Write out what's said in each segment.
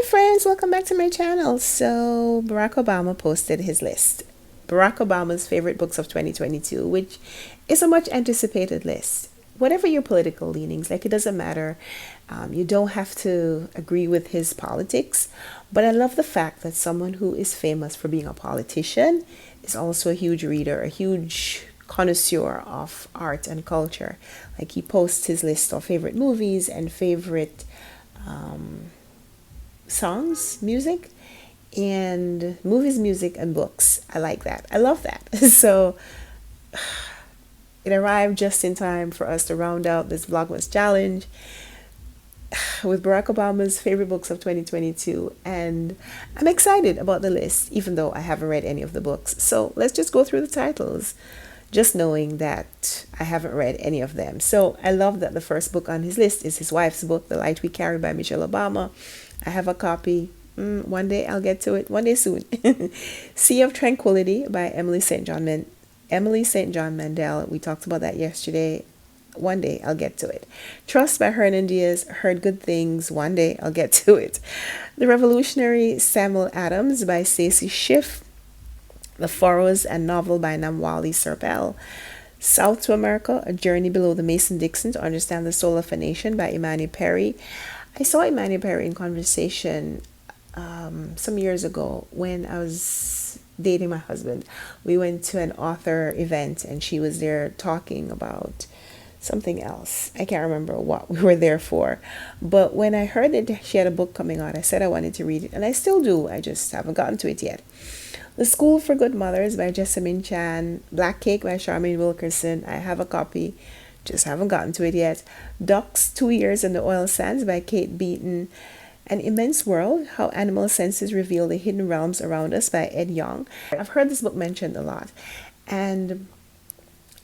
Hi friends, welcome back to my channel. So Barack Obama posted his list. Barack Obama's favorite books of 2022, which is a much anticipated list. Whatever your political leanings, like it doesn't matter. You don't have to agree with his politics. But I love the fact that someone who is famous for being a politician is also a huge reader, a huge connoisseur of art and culture. Like he posts his list of favorite movies and favorite songs, music, and movies, music, and books. I like that. I love that. So it arrived just in time for us to round out this Vlogmas challenge with Barack Obama's favorite books of 2022. And I'm excited about the list, even though I haven't read any of the books. So let's just go through the titles, just knowing that I haven't read any of them. So I love that the first book on his list is his wife's book, The Light We Carry by Michelle Obama. I have a copy. One day I'll get to it. One day soon. Sea of Tranquility by Emily St. John Mandel. We talked about that yesterday. One day I'll get to it. Trust by Hernan Diaz. Heard good things. One day I'll get to it. The Revolutionary Samuel Adams by Stacey Schiff. The Furrows, a novel by Namwali Serpell. South to America, A Journey Below the Mason-Dixon to Understand the Soul of a Nation by Imani Perry. I saw Imani Perry in conversation some years ago when I was dating my husband. We went to an author event and she was there talking about something else. I can't remember what we were there for. But when I heard that she had a book coming out, I said I wanted to read it. And I still do. I just haven't gotten to it yet. The School for Good Mothers by Jessamine Chan. Black Cake by Charmaine Wilkerson. I have a copy. Just haven't gotten to it yet. Ducks, 2 Years in the Oil Sands by Kate Beaton. An Immense World, How Animal Senses Reveal the Hidden Realms Around Us by Ed Young. I've heard this book mentioned a lot. And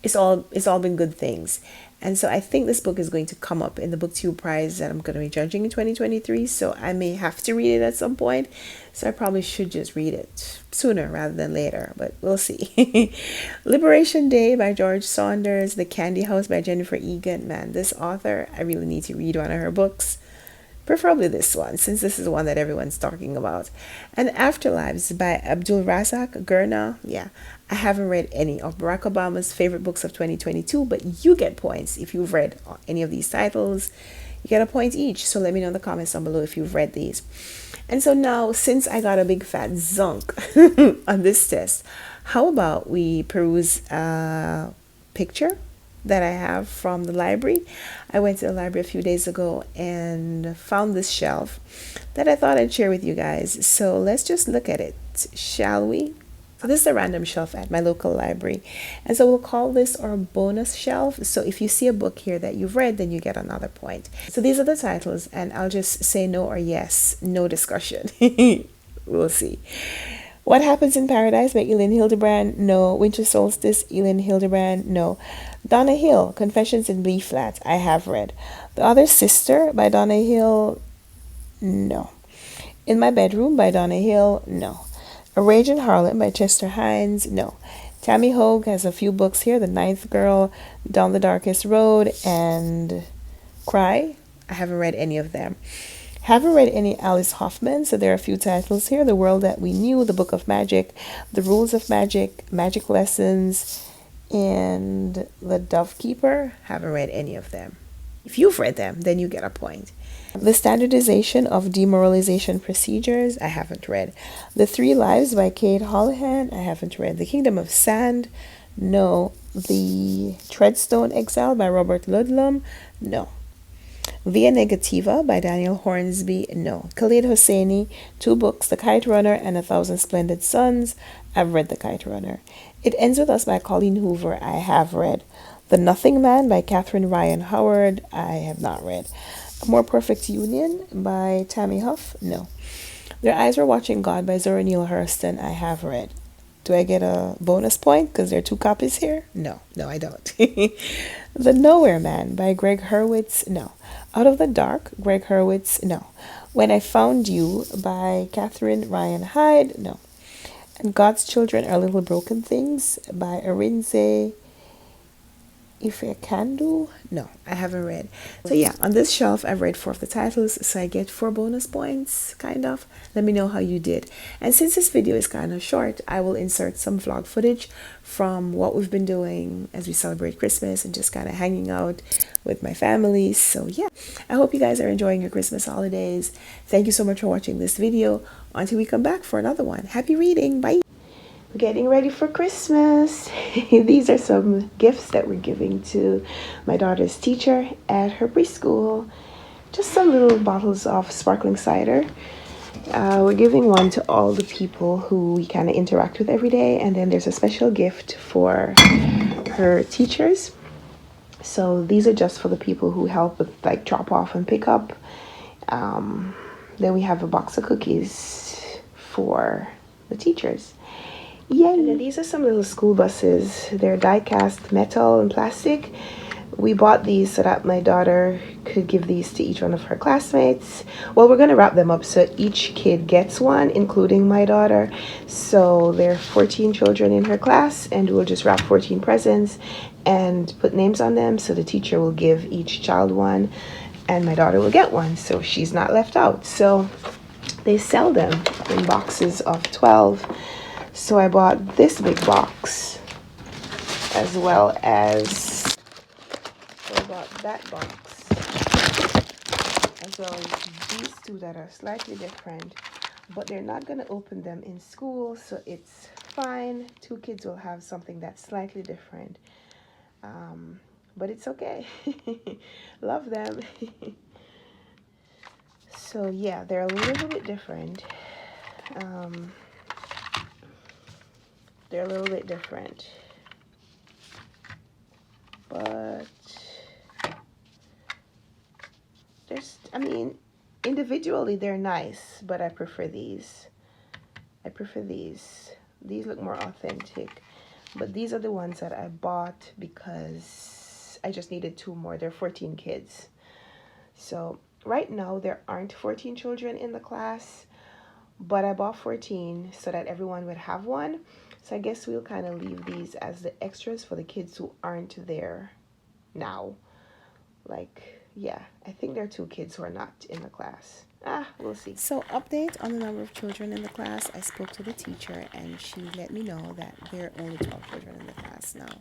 it's all been good things. And so I think this book is going to come up in the BookTube Prize that I'm going to be judging in 2023. So I may have to read it at some point. So I probably should just read it sooner rather than later. But we'll see. Liberation Day by George Saunders. The Candy House by Jennifer Egan. Man, this author, I really need to read one of her books. Preferably this one, since this is the one that everyone's talking about. And Afterlives by Abdul Razak Gurna. Yeah, I haven't read any of Barack Obama's favorite books of 2022, but you get points if you've read any of these titles. You get a point each. So let me know in the comments down below if you've read these. And so now, since I got a big fat zunk on this test, how about we peruse a picture that I have from the library. I went to the library a few days ago and found this shelf that I thought I'd share with you guys. So let's just look at it, shall we? So this is a random shelf at my local library. And so we'll call this our bonus shelf. So if you see a book here that you've read, then you get another point. So these are the titles, and I'll just say no or yes, no discussion. We'll see. What Happens in Paradise by Elin Hildebrand? No. Winter Solstice, Elin Hildebrand? No. Donna Hill, Confessions in B Flat. I have read. The Other Sister by Donna Hill? No. In My Bedroom by Donna Hill? No. A Raging Harlot by Chester Hines? No. Tammy Hogue has a few books here. The Ninth Girl, Down the Darkest Road, and Cry. I haven't read any of them. Haven't read any Alice Hoffman, so there are a few titles here. The World That We Knew, The Book of Magic, The Rules of Magic, Magic Lessons, and The Dove Keeper. Haven't read any of them. If you've read them, then you get a point. The Standardization of Demoralization Procedures. I haven't read. The Three Lives by Kate Holohan. I haven't read. The Kingdom of Sand. No. The Treadstone Exile by Robert Ludlum. No. Via Negativa by Daniel Hornsby. No. Khaled Hosseini, 2 books, The Kite Runner and A Thousand Splendid Suns. I've read The Kite Runner. It Ends With Us by Colleen Hoover. I have read. The Nothing Man by Catherine Ryan Howard. I have not read. A More Perfect Union by Tammy Huff. No. Their Eyes Were Watching God by Zora Neale Hurston. I have read. Do I get a bonus point because there are 2 copies here? No, I don't. The Nowhere Man by Greg Hurwitz. No. Out of the Dark, Greg Hurwitz. No. When I Found You by Catherine Ryan Hyde. No. And God's Children Are Little Broken Things by Arinze If I Can Do, no, I haven't read. So yeah, on this shelf I've read 4 of the titles, so I get 4 bonus points, kind of. Let me know how you did. And since this video is kind of short, I will insert some vlog footage from what we've been doing as we celebrate Christmas and just kind of hanging out with my family. So yeah, I hope you guys are enjoying your Christmas holidays. Thank you so much for watching this video. Until we come back for another one. Happy reading. Bye. Getting ready for Christmas. These are some gifts that we're giving to my daughter's teacher at her preschool. Just some little bottles of sparkling cider. We're giving one to all the people who we kind of interact with every day, and then there's a special gift for her teachers. So these are just for the people who help with like drop off and pick up. Then we have a box of cookies for the teachers. Yay! And then these are some little school buses. They're die-cast metal and plastic. We bought these so that my daughter could give these to each one of her classmates. Well, we're going to wrap them up so each kid gets one, including my daughter. So there are 14 children in her class, and we'll just wrap 14 presents and put names on them. So the teacher will give each child one, and my daughter will get one, so she's not left out. So they sell them in boxes of 12. So I bought this big box, as well as I bought that box, as well as these two that are slightly different, but they're not going to open them in school, so it's fine. 2 kids will have something that's slightly different, but it's okay. Love them. So yeah, they're a little bit different. They're a little bit different, but I mean, individually they're nice, but I prefer these. These look more authentic, but these are the ones that I bought because I just needed 2 more. There are 14 kids. So right now there aren't 14 children in the class, but I bought 14 so that everyone would have one. So I guess we'll kind of leave these as the extras for the kids who aren't there now. Like, yeah, I think there are 2 kids who are not in the class. We'll see. So update on the number of children in the class. I spoke to the teacher and she let me know that there are only 12 children in the class now.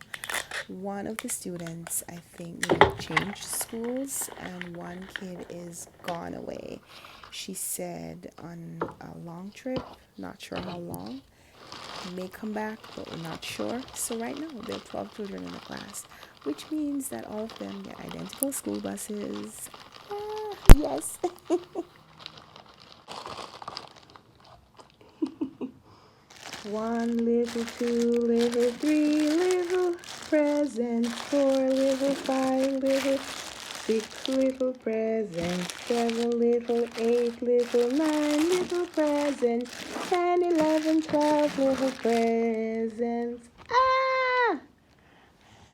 One of the students, I think, changed schools, and one kid is gone away. She said on a long trip, not sure how long. May come back, but we're not sure. So right now there are 12 children in the class, which means that all of them get identical school buses. Yes. One little, 2 little, 3 little presents, 4 little, 5 little, 6 little presents, 7 little, 8 little, 9 little presents, 10, 11, 12 little presents.